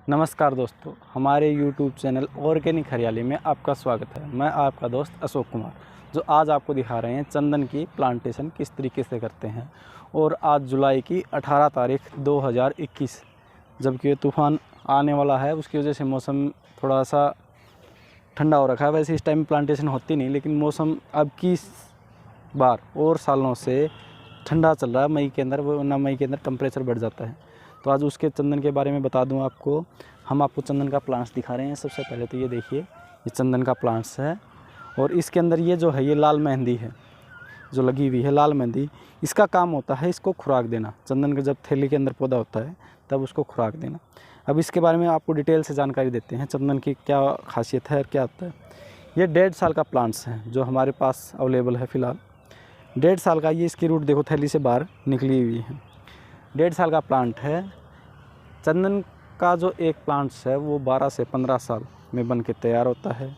नमस्कार दोस्तों, हमारे YouTube चैनल ऑर्गेनिक हरियाली में आपका स्वागत है। मैं आपका दोस्त अशोक कुमार, जो आज आपको दिखा रहे हैं चंदन की प्लांटेशन किस तरीके से करते हैं। और आज जुलाई की 18 तारीख 2021, जबकि तूफ़ान आने वाला है, उसकी वजह से मौसम थोड़ा सा ठंडा हो रखा है। वैसे इस टाइम प्लांटेशन होती नहीं, लेकिन मौसम अब की बार और सालों से ठंडा चल रहा है मई के अंदर, वरना मई के अंदर टेम्परेचर बढ़ जाता है। तो आज उसके चंदन के बारे में बता दूं आपको। हम आपको चंदन का प्लांट्स दिखा रहे हैं। सबसे पहले तो ये देखिए, ये चंदन का प्लांट्स है और इसके अंदर ये जो है, ये लाल मेहंदी है जो लगी हुई है। लाल मेहंदी, इसका काम होता है इसको खुराक देना। चंदन का जब थैली के अंदर पौधा होता है तब उसको खुराक देना। अब इसके बारे में आपको डिटेल से जानकारी देते हैं, चंदन की क्या खासियत है और क्या होता है। ये 1.5 साल का प्लांट्स है जो हमारे पास अवेलेबल है फ़िलहाल। 1.5 साल का, ये इसकी रूट देखो थैली से बाहर निकली हुई है। 1.5 साल का प्लांट है। चंदन का जो एक प्लांट्स है वो 12 से 15 साल में बन के तैयार होता है।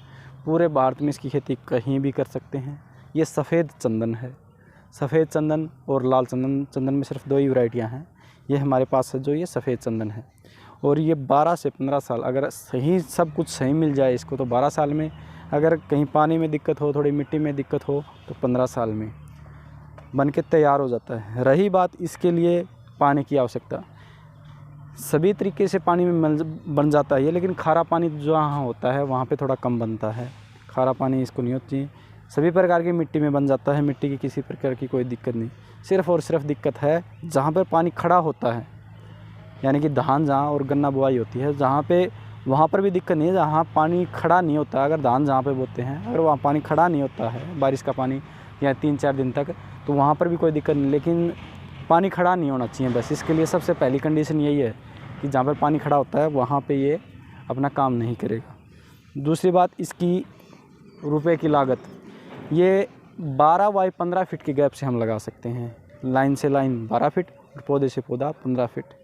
पूरे भारत में इसकी खेती कहीं भी कर सकते हैं। ये सफ़ेद चंदन है। सफ़ेद चंदन और लाल चंदन, चंदन में सिर्फ 2 ही वैरायटियाँ हैं। ये हमारे पास है जो ये सफ़ेद चंदन है। और ये 12 से 15 साल, अगर सही सब कुछ सही मिल जाए इसको, तो 12 साल में, अगर कहीं पानी में दिक्कत हो, थोड़ी मिट्टी में दिक्कत हो, तो 15 साल में बन के तैयार हो जाता है। रही बात इसके लिए पानी की आवश्यकता, सभी तरीके से पानी में बन जाता है ये, लेकिन खारा पानी जहाँ होता है वहाँ पे थोड़ा कम बनता है। खारा पानी इसको नहीं होती। सभी प्रकार की मिट्टी में बन जाता है। मिट्टी की किसी प्रकार की कोई दिक्कत नहीं। सिर्फ और सिर्फ दिक्कत है जहाँ पर पानी खड़ा होता है, यानी कि धान जहाँ और गन्ना बुआई होती है, जहाँ पे, वहाँ पर भी दिक्कत नहीं है। जहाँ पानी खड़ा नहीं होता, अगर धान जहाँ पे बोते हैं, अगर वहाँ पानी खड़ा नहीं होता है बारिश का पानी या 3-4 दिन तक, तो वहाँ पर भी कोई दिक्कत नहीं। लेकिन पानी खड़ा नहीं होना चाहिए। बस इसके लिए सबसे पहली कंडीशन यही है कि जहाँ पर पानी खड़ा होता है वहाँ पे ये अपना काम नहीं करेगा। दूसरी बात, इसकी रुपए की लागत, ये 12 बाई 15 फीट के गैप से हम लगा सकते हैं। लाइन से लाइन 12 फीट और पौधे से पौधा 15 फीट।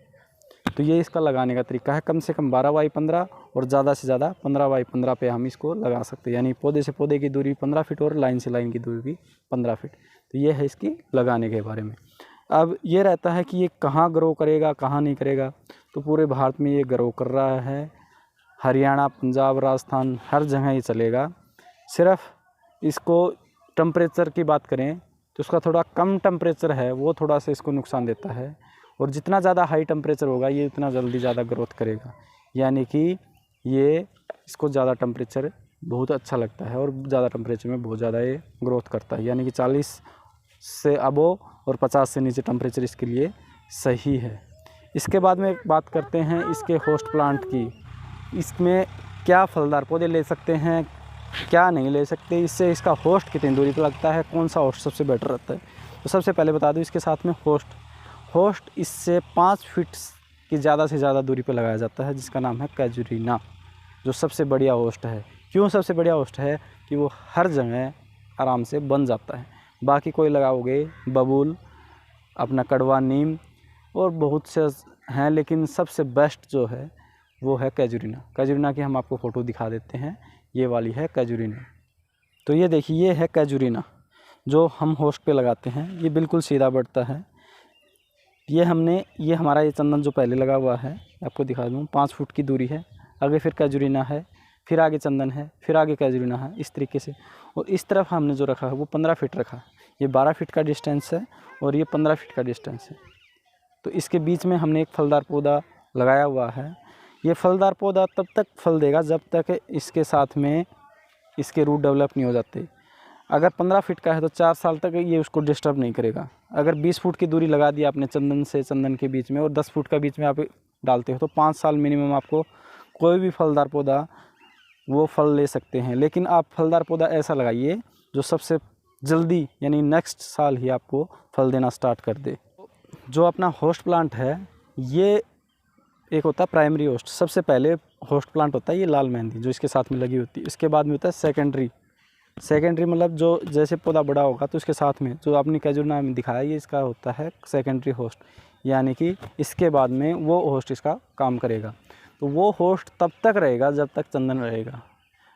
तो ये इसका लगाने का तरीका है। कम से कम 12 बाई 15 और ज़्यादा से ज़्यादा 15 बाई 15 पे हम इसको लगा सकते हैं। यानी पौधे से पौधे की दूरी 15 फीट और लाइन से लाइन की दूरी भी 15 फीट। तो ये है इसकी लगाने के बारे में। अब ये रहता है कि ये कहाँ ग्रो करेगा, कहाँ नहीं करेगा। तो पूरे भारत में ये ग्रो कर रहा है। हरियाणा, पंजाब, राजस्थान, हर जगह ये चलेगा। सिर्फ इसको टेम्परेचर की बात करें तो इसका थोड़ा कम टेम्परेचर है, वो थोड़ा सा इसको नुकसान देता है। और जितना ज़्यादा हाई टेम्परेचर होगा ये उतना जल्दी ज़्यादा ग्रोथ करेगा। यानी कि ये इसको ज़्यादा टेम्परेचर बहुत अच्छा लगता है और ज़्यादा टेम्परेचर में बहुत ज़्यादा ये ग्रोथ करता है। यानी कि 40 से अबो और 50 से नीचे टेम्परेचर इसके लिए सही है। इसके बाद में बात करते हैं इसके होस्ट प्लांट की। इसमें क्या फलदार पौधे ले सकते हैं, क्या नहीं ले सकते, इससे इसका होस्ट कितनी दूरी पर लगता है, कौन सा होस्ट सबसे बेटर रहता है। तो सबसे पहले बता दूं, इसके साथ में होस्ट इससे 5 फीट की ज़्यादा से ज़्यादा दूरी पर लगाया जाता है, जिसका नाम है कैजुरीना, जो सबसे बढ़िया होस्ट है। क्यों सबसे बढ़िया होस्ट है? कि वो हर जगह आराम से बन जाता है। बाकी कोई लगाओगे बबूल, अपना कड़वा नीम और बहुत से हैं, लेकिन सबसे बेस्ट जो है वो है कैजुरीना। कैजुरीना की हम आपको फ़ोटो दिखा देते हैं। ये वाली है कैजुरीना। तो ये देखिए, ये है कैजुरीना जो हम होस्ट पे लगाते हैं। ये बिल्कुल सीधा बढ़ता है। ये हमारा ये चंदन जो पहले लगा हुआ है, आपको दिखा दूँ, 5 फुट की दूरी है। आगे फिर कैजुरीना है, फिर आगे चंदन है, फिर आगे कैजुरीना है, इस तरीके से। और इस तरफ हमने जो रखा है वो 15 फीट रखा है। ये 12 फीट का डिस्टेंस है और ये 15 फीट का डिस्टेंस है। तो इसके बीच में हमने एक फलदार पौधा लगाया हुआ है। ये फलदार पौधा तब तक फल देगा जब तक इसके साथ में इसके रूट डेवलप नहीं हो जाते। अगर 15 फीट का है तो 4 साल तक ये उसको डिस्टर्ब नहीं करेगा। अगर 20 फुट की दूरी लगा दी आपने चंदन से चंदन के बीच में और 10 फुट का बीच में आप डालते हो, तो 5 साल मिनिमम आपको कोई भी फलदार पौधा वो फल ले सकते हैं। लेकिन आप फलदार पौधा ऐसा लगाइए जो सबसे जल्दी, यानी नेक्स्ट साल ही आपको फल देना स्टार्ट कर दे। जो अपना होस्ट प्लांट है, ये एक होता है प्राइमरी होस्ट। सबसे पहले होस्ट प्लांट होता है ये लाल मेहंदी, जो इसके साथ में लगी होती है। इसके बाद में होता है सेकेंडरी मतलब जो जैसे पौधा बड़ा होगा तो इसके साथ में जो आपने कैजुरीना में दिखाया, ये इसका होता है सेकेंडरी होस्ट। यानी कि इसके बाद में वो होस्ट इसका काम करेगा। तो वो होस्ट तब तक रहेगा जब तक चंदन रहेगा।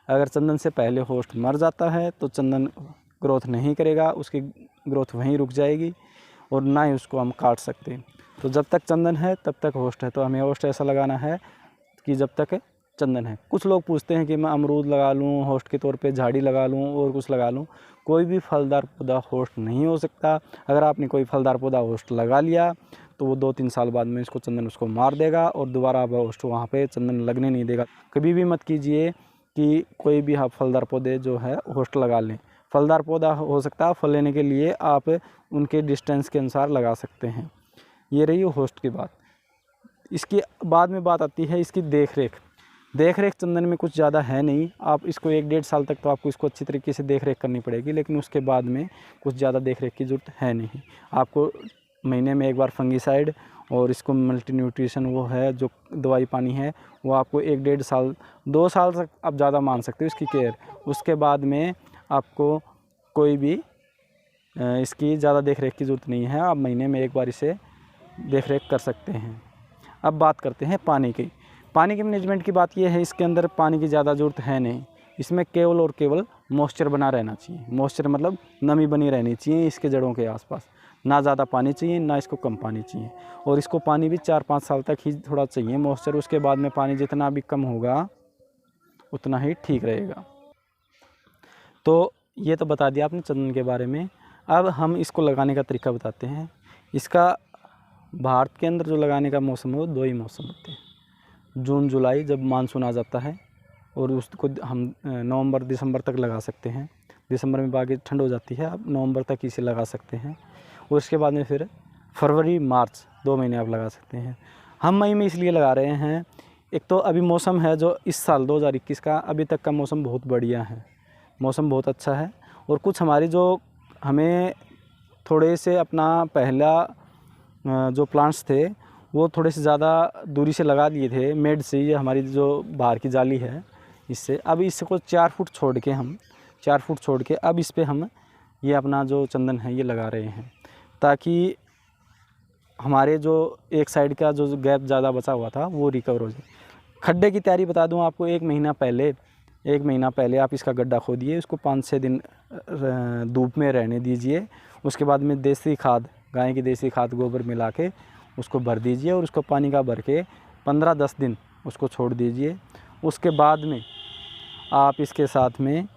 अगर चंदन से पहले होस्ट मर जाता है तो चंदन ग्रोथ नहीं करेगा, उसकी ग्रोथ वहीं रुक जाएगी और ना ही उसको हम काट सकते। तो जब तक चंदन है तब तक होस्ट है। तो हमें होस्ट ऐसा लगाना है कि जब तक चंदन है। कुछ लोग पूछते हैं कि मैं अमरूद लगा लूँ, होस्ट के तौर पे झाड़ी लगा लूँ और कुछ लगा लूँ। कोई भी फलदार पौधा होस्ट नहीं हो सकता। अगर आपने कोई फलदार पौधा होस्ट लगा लिया तो वो 2-3 साल बाद में इसको चंदन उसको मार देगा और दोबारा अब होस्ट वहाँ पे चंदन लगने नहीं देगा। कभी भी मत कीजिए कि कोई भी आप फलदार पौधे जो है होस्ट लगा लें। फलदार पौधा हो सकता है, फल लेने के लिए आप उनके डिस्टेंस के अनुसार लगा सकते हैं। ये रही होस्ट की बात। इसके बाद में बात आती है इसकी देख रेख चंदन में कुछ ज़्यादा है नहीं। आप इसको 1-1.5 साल तक तो आपको इसको अच्छी तरीके से देख रेख करनी पड़ेगी, लेकिन उसके बाद में कुछ ज़्यादा देख रेख की ज़रूरत है नहीं। आपको महीने में एक बार फंगीसाइड और इसको मल्टी न्यूट्रिशन वो है जो दवाई पानी है वो आपको 1-1.5 साल 2 साल तक आप ज़्यादा मान सकते हो इसकी केयर। उसके बाद में आपको कोई भी इसकी ज़्यादा देख रेख की ज़रूरत नहीं है। आप महीने में एक बार इसे देख रेख कर सकते हैं। अब बात करते हैं पानी की मैनेजमेंट की बात यह है, इसके अंदर पानी की ज़्यादा ज़रूरत है नहीं। इसमें केवल और केवल मॉइस्चर बना रहना चाहिए। मॉइस्चर मतलब नमी बनी रहनी चाहिए इसके जड़ों के आसपास। ना ज़्यादा पानी चाहिए, ना इसको कम पानी चाहिए। और इसको पानी भी 4-5 साल तक ही थोड़ा चाहिए मॉइस्चर। उसके बाद में पानी जितना भी कम होगा उतना ही ठीक रहेगा। तो ये तो बता दिया आपने चंदन के बारे में। अब हम इसको लगाने का तरीका बताते हैं। इसका भारत के अंदर जो लगाने का मौसम है वो 2 ही मौसम होते हैं, जून जुलाई जब मानसून आ जाता है, और उसको हम नवंबर दिसंबर तक लगा सकते हैं। दिसंबर में बाकी ठंड हो जाती है, अब नवंबर तक इसे लगा सकते हैं। और उसके बाद में फिर फरवरी मार्च 2 महीने आप लगा सकते हैं। हम मई में इसलिए लगा रहे हैं, एक तो अभी मौसम है जो इस साल 2021 का अभी तक का मौसम बहुत बढ़िया है, मौसम बहुत अच्छा है। और कुछ हमारी जो हमें थोड़े से अपना पहला जो प्लांट्स थे वो थोड़े से ज़्यादा दूरी से लगा दिए थे मेड से, ये हमारी जो बाहर की जाली है इससे। अब इसको 4 फुट छोड़ के अब इस पे हम ये अपना जो चंदन है ये लगा रहे हैं, ताकि हमारे जो एक साइड का जो गैप ज़्यादा बचा हुआ था वो रिकवर हो जाए। खड्डे की तैयारी बता दूं आपको, 1 महीना पहले आप इसका गड्ढा खोदिए, उसको 5-6 दिन धूप में रहने दीजिए। उसके बाद में देसी खाद, गाय की देसी खाद, गोबर मिला के उसको भर दीजिए और उसको पानी का भर के 15-10 दिन उसको छोड़ दीजिए। उसके बाद में आप इसके साथ में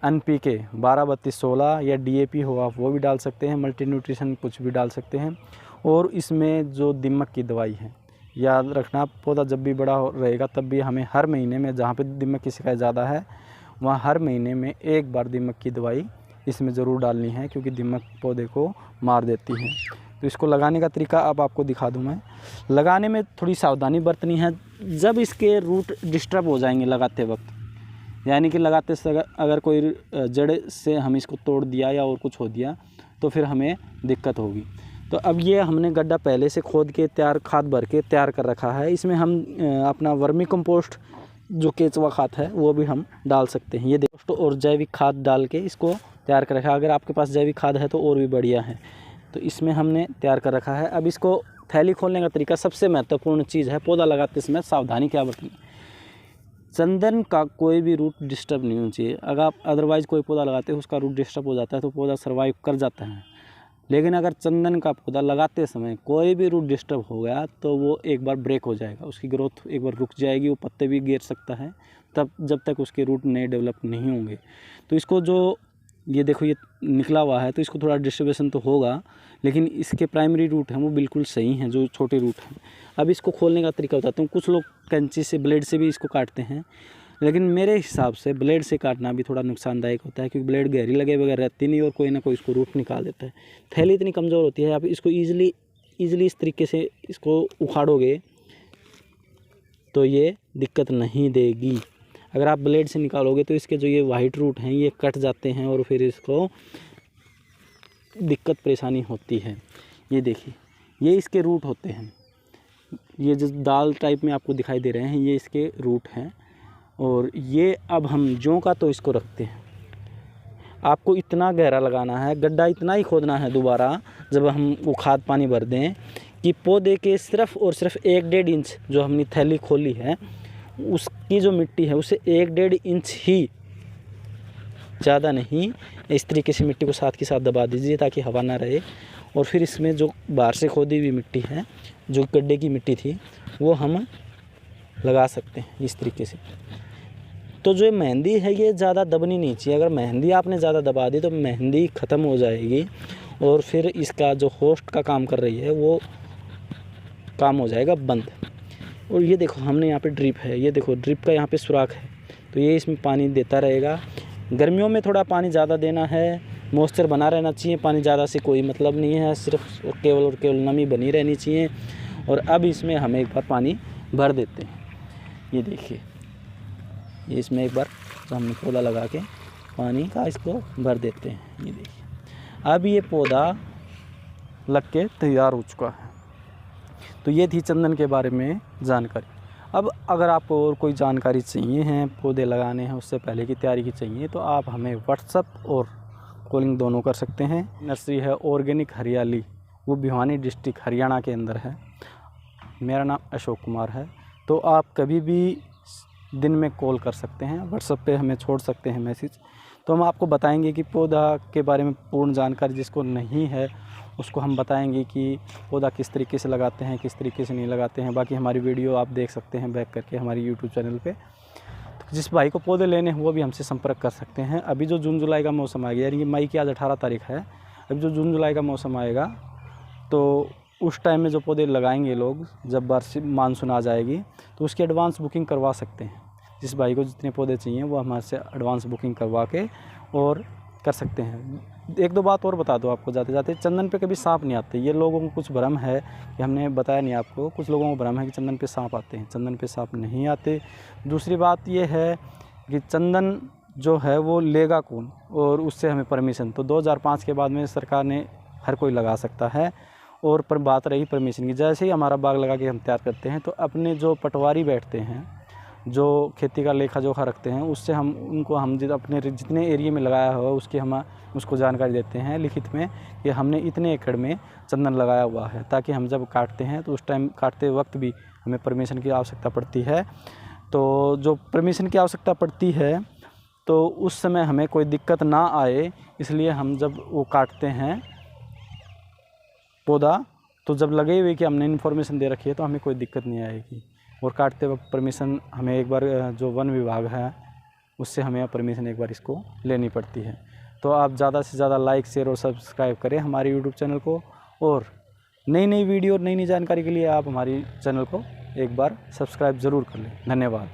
NPK 12-32-16 या DAP हो आप वो भी डाल सकते हैं, मल्टी न्यूट्रिशन कुछ भी डाल सकते हैं। और इसमें जो दीमक की दवाई है, याद रखना, पौधा जब भी बड़ा रहेगा तब भी हमें हर महीने में, जहाँ पे दीमक की शिकायत ज़्यादा है वहाँ हर महीने में 1 बार दीमक की दवाई इसमें ज़रूर डालनी है, क्योंकि दीमक पौधे को मार देती है। तो इसको लगाने का तरीका अब आपको दिखा दूं मैं। लगाने में थोड़ी सावधानी बरतनी है। जब इसके रूट डिस्टर्ब हो जाएंगे लगाते वक्त, यानी कि लगाते से अगर कोई जड़ से हम इसको तोड़ दिया या और कुछ हो दिया तो फिर हमें दिक्कत होगी। तो अब ये हमने गड्ढा पहले से खोद के तैयार, खाद भर के तैयार कर रखा है। इसमें हम अपना वर्मी कंपोस्ट जो केचुआ खाद है वो भी हम डाल सकते हैं। ये देखो, और जैविक खाद डाल के इसको तैयार कर रखा है। अगर आपके पास जैविक खाद है तो और भी बढ़िया है। तो इसमें हमने तैयार कर रखा है। अब इसको थैली खोलने का तरीका सबसे महत्वपूर्ण चीज़ है। पौधा लगाते समय सावधानी क्या बरतनी, चंदन का कोई भी रूट डिस्टर्ब नहीं होना चाहिए। अगर आप अदरवाइज़ कोई पौधा लगाते हैं उसका रूट डिस्टर्ब हो जाता है तो पौधा सर्वाइव कर जाता है, लेकिन अगर चंदन का पौधा लगाते समय कोई भी रूट डिस्टर्ब हो गया तो वो एक बार ब्रेक हो जाएगा, उसकी ग्रोथ एक बार रुक जाएगी, वो पत्ते भी गिर सकता है तब जब तक उसके रूट नए डेवलप नहीं होंगे। तो इसको जो ये देखो ये निकला हुआ है तो इसको थोड़ा डिस्टर्बेशन तो होगा, लेकिन इसके प्राइमरी रूट हैं वो बिल्कुल सही हैं, जो छोटे रूट हैं। अब इसको खोलने का तरीका बताता हूँ। कुछ लोग कैंची से, ब्लेड से भी इसको काटते हैं, लेकिन मेरे हिसाब से ब्लेड से काटना भी थोड़ा नुकसानदायक होता है, क्योंकि ब्लेड गहरी लगे बगैर रहती नहीं और कोई ना कोई इसको रूट निकाल देता है। थैली इतनी कमज़ोर होती है, आप इसको ईजिली इस तरीके से इसको उखाड़ोगे तो ये दिक्कत नहीं देगी। अगर आप ब्लेड से निकालोगे तो इसके जो ये वाइट रूट हैं ये कट जाते हैं और फिर इसको दिक्कत परेशानी होती है। ये देखिए, ये इसके रूट होते हैं, ये जो दाल टाइप में आपको दिखाई दे रहे हैं ये इसके रूट हैं। और ये अब हम ज्यों का तो इसको रखते हैं। आपको इतना गहरा लगाना है, गड्ढा इतना ही खोदना है दोबारा जब हम वो खाद पानी भर दें कि पौधे के सिर्फ और सिर्फ 1-1.5 इंच जो हमने थैली खोली है उसकी जो मिट्टी है उसे 1-1.5 इंच ही, ज़्यादा नहीं। इस तरीके से मिट्टी को साथ के साथ दबा दीजिए ताकि हवा ना रहे। और फिर इसमें जो बाहर से खोदी हुई मिट्टी है, जो गड्ढे की मिट्टी थी, वो हम लगा सकते हैं इस तरीके से। तो जो मेहंदी है ये ज़्यादा दबनी नहीं चाहिए। अगर मेहंदी आपने ज़्यादा दबा दी तो मेहंदी ख़त्म हो जाएगी और फिर इसका जो होस्ट का काम कर रही है वो काम हो जाएगा बंद। और ये देखो हमने यहाँ पे ड्रिप है, ये देखो ड्रिप का यहाँ पे सुराख है, तो ये इसमें पानी देता रहेगा। गर्मियों में थोड़ा पानी ज़्यादा देना है, मॉइस्चर बना रहना चाहिए, पानी ज़्यादा से कोई मतलब नहीं है, सिर्फ केवल और केवल नमी बनी रहनी चाहिए। और अब इसमें हम एक बार पानी भर देते हैं। ये देखिए, ये इसमें एक बार तो हमने पौधा लगा के पानी का इसको भर देते हैं। ये देखिए अब ये पौधा लग के तैयार हो चुका है। तो ये थी चंदन के बारे में जानकारी। अब अगर आपको और कोई जानकारी चाहिए है, पौधे लगाने हैं उससे पहले की तैयारी की चाहिए, तो आप हमें व्हाट्सएप और कॉलिंग दोनों कर सकते हैं। नर्सरी है ऑर्गेनिक हरियाली, वो भिवानी डिस्ट्रिक्ट हरियाणा के अंदर है। मेरा नाम अशोक कुमार है। तो आप कभी भी दिन में कॉल कर सकते हैं, व्हाट्सएप पे हमें छोड़ सकते हैं मैसेज, तो हम आपको बताएंगे कि पौधा के बारे में पूर्ण जानकारी जिसको नहीं है उसको हम बताएंगे कि पौधा किस तरीके से लगाते हैं, किस तरीके से नहीं लगाते हैं। बाकी हमारी वीडियो आप देख सकते हैं बैक करके हमारी यूट्यूब चैनल पे। तो जिस भाई को पौधे लेने हैं वो भी हमसे संपर्क कर सकते हैं। अभी जो जून जुलाई का मौसम आ गया, यानी कि मई की आज 18 तारीख है, अभी जो जून जुलाई का मौसम आएगा तो उस टाइम में जो पौधे लगाएंगे लोग, जब बारिश मानसून आ जाएगी तो उसकी एडवांस बुकिंग करवा सकते हैं। जिस भाई को जितने पौधे चाहिए वो हमारे से एडवांस बुकिंग करवा के और कर सकते हैं। एक दो बात और बता दो आपको जाते जाते, चंदन पे कभी सांप नहीं आते। ये लोगों को कुछ भ्रम है कि हमने बताया नहीं आपको, कुछ लोगों को भ्रम है कि चंदन पे सांप आते हैं। चंदन पे सांप नहीं आते। दूसरी बात ये है कि चंदन जो है वो लेगा कौन और उससे हमें परमिशन, तो 2005 के बाद में सरकार ने हर कोई लगा सकता है। और पर बात रही परमिशन की, जैसे ही हमारा बाग लगा के हम तैयार करते हैं तो अपने जो पटवारी बैठते हैं, जो खेती का लेखा जोखा रखते हैं, उससे हम उनको हम अपने जितने एरिया में लगाया हुआ है उसकी हम उसको जानकारी देते हैं लिखित में कि हमने इतने एकड़ में चंदन लगाया हुआ है, ताकि हम जब काटते हैं तो उस टाइम काटते वक्त भी हमें परमिशन की आवश्यकता पड़ती है। तो जो परमिशन की आवश्यकता पड़ती है तो उस समय हमें कोई दिक्कत ना आए, इसलिए हम जब वो काटते हैं पौधा, तो जब लगे हुए कि हमने इन्फॉर्मेशन दे रखी है तो हमें कोई दिक्कत नहीं आएगी। और काटते वक्त परमिशन हमें एक बार जो वन विभाग है उससे हमें परमिशन एक बार इसको लेनी पड़ती है। तो आप ज़्यादा से ज़्यादा लाइक, शेयर और सब्सक्राइब करें हमारे यूट्यूब चैनल को। और नई नई वीडियो और नई नई जानकारी के लिए आप हमारी चैनल को एक बार सब्सक्राइब ज़रूर कर लें। धन्यवाद।